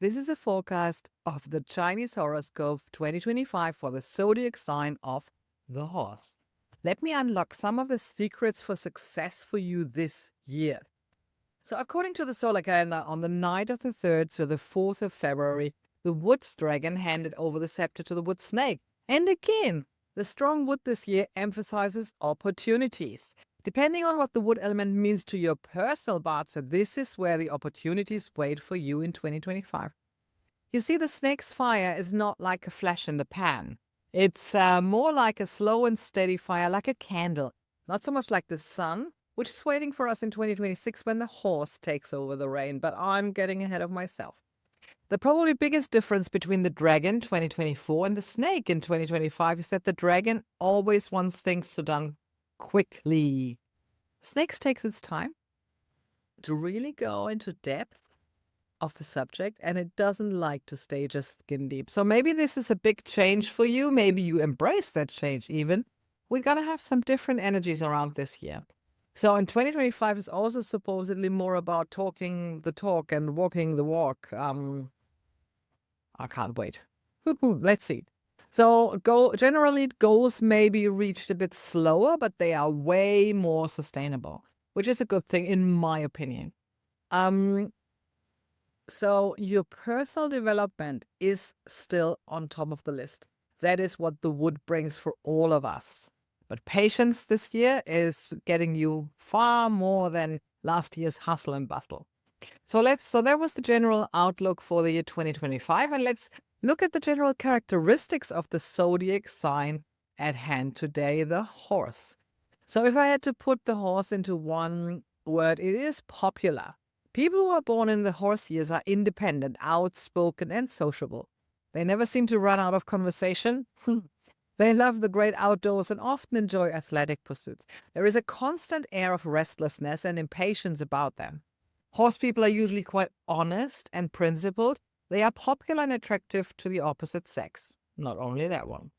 This is a forecast of the Chinese horoscope 2025 for the zodiac sign of the horse. Let me unlock some of the secrets for success for you this year. So, according to the solar calendar, on the night of the 3rd, so the 4th of February, the wood's dragon handed over the scepter to the wood snake. And again, the strong wood this year emphasizes opportunities. Depending on what the wood element means to your personal Bazi, this is where the opportunities wait for you in 2025. You see, the snake's fire is not like a flash in the pan. It's more like a slow and steady fire, like a candle. Not so much like the sun, which is waiting for us in 2026 when the horse takes over the reign, but I'm getting ahead of myself. The probably biggest difference between the dragon 2024 and the snake in 2025 is that the dragon always wants things to done quickly. Snakes takes its time to really go into depth of the subject, and it doesn't like to stay just skin deep. So maybe this is a big change for you. Maybe you embrace that change even. We're going to have some different energies around this year. So in 2025 is also supposedly more about talking the talk and walking the walk. I can't wait. Let's see. So generally goals may be reached a bit slower, but they are way more sustainable, which is a good thing in my opinion. So your personal development is still on top of the list. That is what the wood brings for all of us. But patience this year is getting you far more than last year's hustle and bustle. So that was the general outlook for the year 2025, and let's look at the general characteristics of the zodiac sign at hand today, the horse. So if I had to put the horse into one word, it is popular. People who are born in the horse years are independent, outspoken, and sociable. They never seem to run out of conversation. They love the great outdoors and often enjoy athletic pursuits. There is a constant air of restlessness and impatience about them. Horse people are usually quite honest and principled. They are popular and attractive to the opposite sex. Not only that one.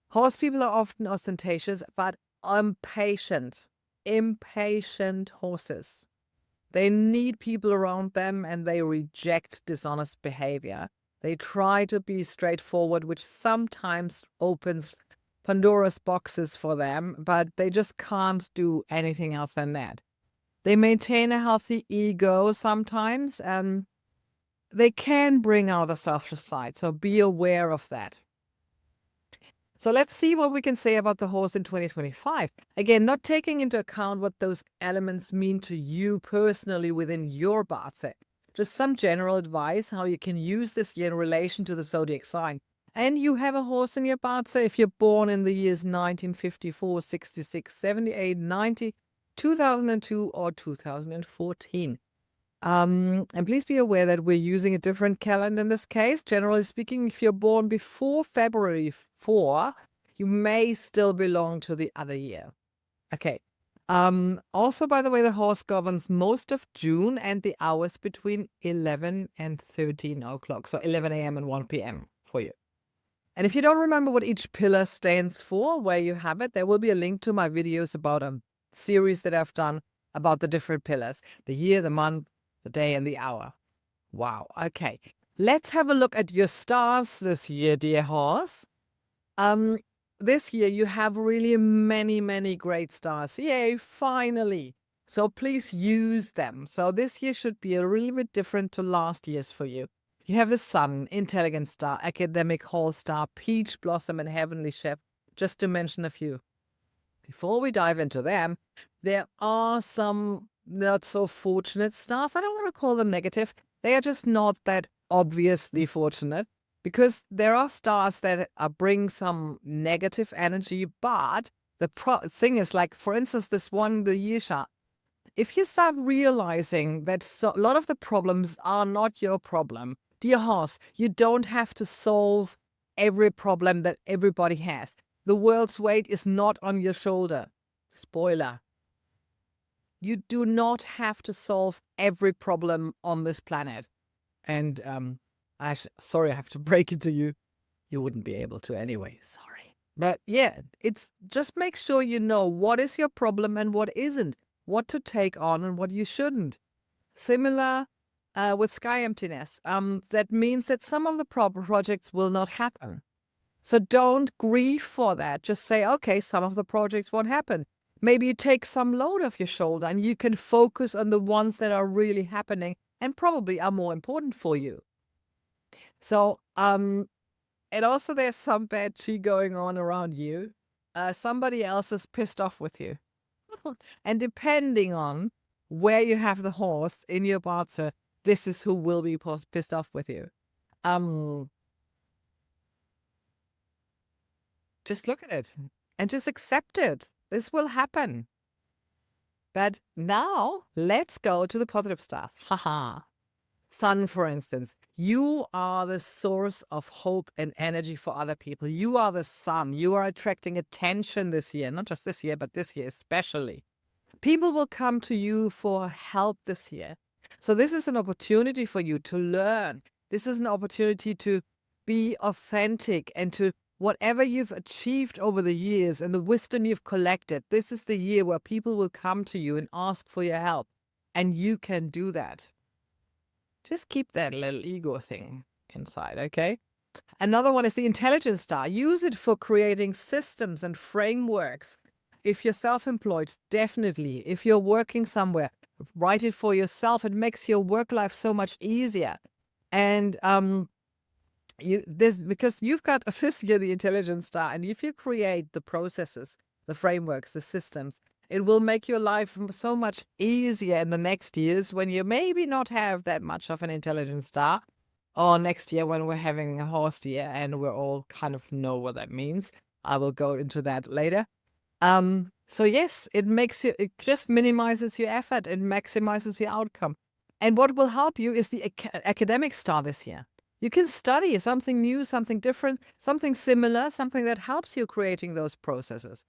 Horse people are often ostentatious, but impatient. Impatient horses. They need people around them and they reject dishonest behavior. They try to be straightforward, which sometimes opens Pandora's boxes for them, but they just can't do anything else than that. They maintain a healthy ego sometimes, and they can bring out the selfish side, so be aware of that. So let's see what we can say about the horse in 2025. Again, not taking into account what those elements mean to you personally within your Bazi. Just some general advice how you can use this year in relation to the zodiac sign. And you have a horse in your Bazi if you're born in the years 1954, 66, 78, 90, 2002, or 2014. And please be aware that we're using a different calendar in this case. Generally speaking, if you're born before February 4, you may still belong to the other year. Okay. Also, by the way, the horse governs most of June and the hours between 11 and 13 o'clock. So 11 a.m. and 1 p.m. for you. And if you don't remember what each pillar stands for, where you have it, there will be a link to my videos about a series that I've done about the different pillars, the year, the month, the day, and the hour. Wow. Okay. Let's have a look at your stars this year, dear horse. This year you have really many, many great stars. Yay, finally. So please use them. So this year should be a little bit different to last year's for you. You have the sun, intelligent star, academic hall star, peach blossom, and heavenly chef, just to mention a few. Before we dive into them, there are some not so fortunate stars. I don't want to call them negative. They are just not that obviously fortunate because there are stars that bring some negative energy. But the thing is, like, for instance, this one, the Yisha, if you start realizing that a lot of the problems are not your problem, dear horse, you don't have to solve every problem that everybody has. The world's weight is not on your shoulder. Spoiler. You do not have to solve every problem on this planet. And sorry, I have to break it to you. You wouldn't be able to anyway. Sorry. But yeah, it's just make sure you know what is your problem and what isn't, what to take on and what you shouldn't. Similar with sky emptiness. That means that some of the projects will not happen. So don't grieve for that. Just say, okay, some of the projects won't happen. Maybe you take some load off your shoulder and you can focus on the ones that are really happening and probably are more important for you. So, and also there's some bad chi going on around you. Somebody else is pissed off with you. And depending on where you have the horse in your Bazi, this is who will be pissed off with you. Just look at it and just accept it. This will happen. But now let's go to the positive stuff. Haha. Sun, for instance, you are the source of hope and energy for other people. You are the sun. You are attracting attention this year, not just this year, but this year especially. People will come to you for help this year. So this is an opportunity for you to learn. This is an opportunity to be authentic and to whatever you've achieved over the years and the wisdom you've collected. This is the year where people will come to you and ask for your help. And you can do that. Just keep that little ego thing inside, okay? Another one is the intelligence star. Use it for creating systems and frameworks. If you're self-employed, definitely. If you're working somewhere, write it for yourself. It makes your work life so much easier. And because you've got this year the intelligence star, and if you create the processes, the frameworks, the systems, it will make your life so much easier in the next years when you maybe not have that much of an intelligence star, or next year when we're having a horse year and we're all kind of know what that means. I will go into that later. So yes, it just minimizes your effort and maximizes your outcome. And what will help you is the academic star this year. You can study something new, something different, something similar, something that helps you creating those processes.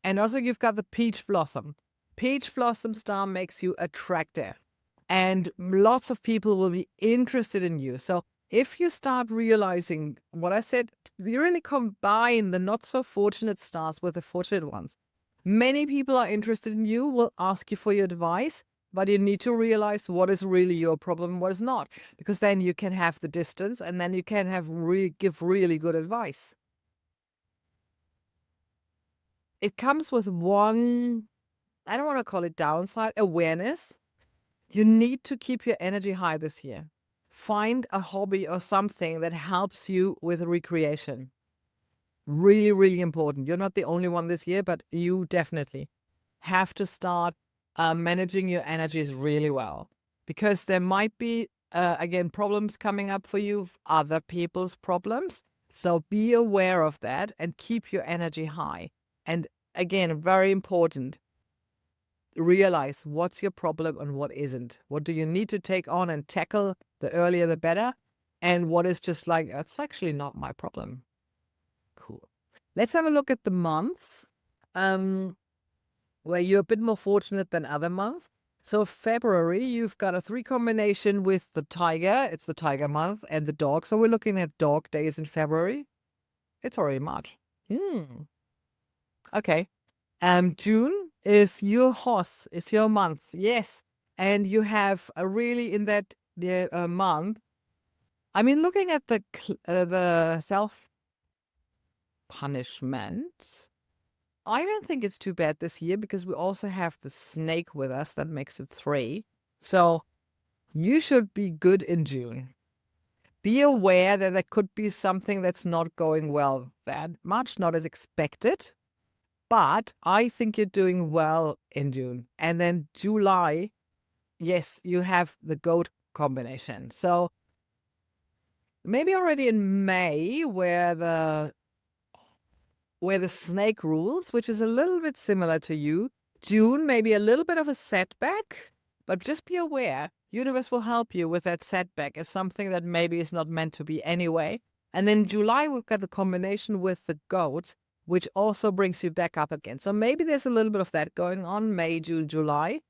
And also you've got the peach blossom. Peach blossom star makes you attractive. And lots of people will be interested in you. So if you start realizing what I said, you really combine the not so fortunate stars with the fortunate ones. Many people are interested in you, will ask you for your advice, but you need to realize what is really your problem and what is not. Because then you can have the distance and then you can give really good advice. It comes with one, I don't want to call it downside, awareness. You need to keep your energy high this year. Find a hobby or something that helps you with recreation. Really, really important. You're not the only one this year, but you definitely have to start managing your energies really well, because there might be, again, problems coming up for you, other people's problems. So be aware of that and keep your energy high. And again, very important, realize what's your problem and what isn't. What do you need to take on and tackle? The earlier, the better. And what is just like, that's actually not my problem. Cool. Let's have a look at the months where you're a bit more fortunate than other months. So February, you've got a 3 combination with the tiger. It's the tiger month, and the dog. So we're looking at dog days in February. It's already March. Okay. June is your horse. It's your month. Yes. And you have a really in that month. I mean, looking at the self-punishment, I don't think it's too bad this year because we also have the snake with us. That makes it 3. So you should be good in June. Be aware that there could be something that's not going well that much, not as expected. But I think you're doing well in June. And then July, yes, you have the goat combination. So maybe already in May where the snake rules, which is a little bit similar to you. June, maybe a little bit of a setback, but just be aware. Universe will help you with that setback as something that maybe is not meant to be anyway. And then July, we've got the combination with the goat, which also brings you back up again. So maybe there's a little bit of that going on, May, June, July.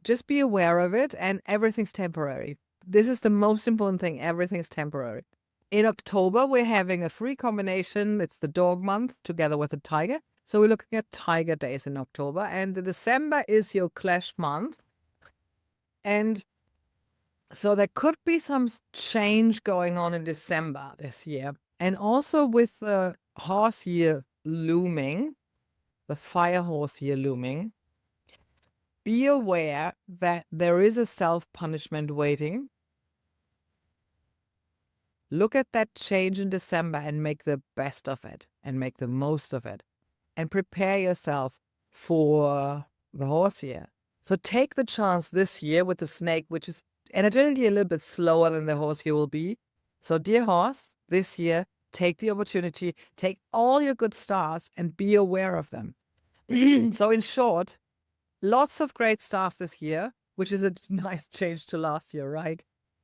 Just be aware of it, and everything's temporary. This is the most important thing. Everything's temporary. In October, we're having a 3 combination. It's the dog month together with the tiger. So we're looking at tiger days in October. And December is your clash month. And So there could be some change going on in December this year. And also with the horse year looming, the fire horse year looming, be aware that there is a self-punishment waiting. Look at that change in December and make the best of it and make the most of it. And prepare yourself for the horse year. So take the chance this year with the snake, which is energetically a little bit slower than the horse year will be. So dear horse, this year, take the opportunity, take all your good stars and be aware of them. So in short, lots of great stars this year, which is a nice change to last year, right?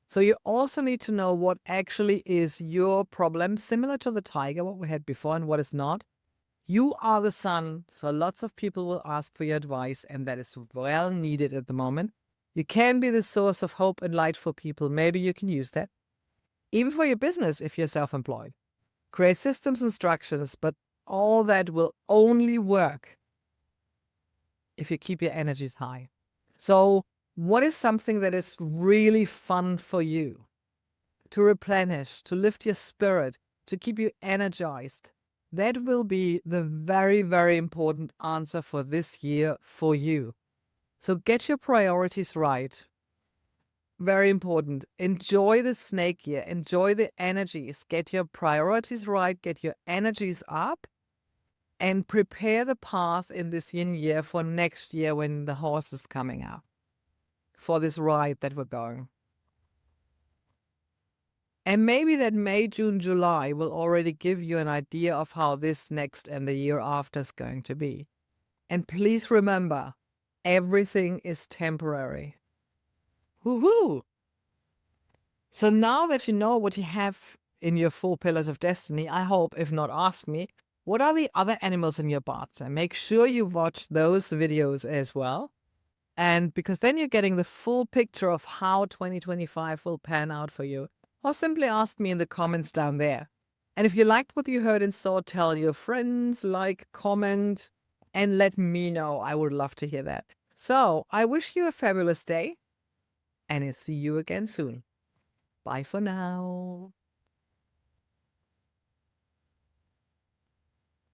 So you also need to know what actually is your problem, similar to the tiger, what we had before, and what is not. You are the sun, so lots of people will ask for your advice, and that is well needed at the moment. You can be the source of hope and light for people. Maybe you can use that. Even for your business, if you're self-employed. Create systems and structures, but all that will only work if you keep your energies high. So what is something that is really fun for you to replenish, to lift your spirit, to keep you energized? That will be the very, very important answer for this year for you. So get your priorities right. Very important. Enjoy the snake year. Enjoy the energies. Get your priorities right. Get your energies up. And prepare the path in this yin year for next year when the horse is coming up. For this ride that we're going. And maybe that May, June, July will already give you an idea of how this next and the year after is going to be. And please remember, everything is temporary. Woohoo! So now that you know what you have in your 4 pillars of destiny, I hope, if not ask me, what are the other animals in your body? And make sure you watch those videos as well. And because then you're getting the full picture of how 2025 will pan out for you. Or simply ask me in the comments down there. And if you liked what you heard and saw, tell your friends, like, comment, and let me know. I would love to hear that. So I wish you a fabulous day, and I'll see you again soon. Bye for now.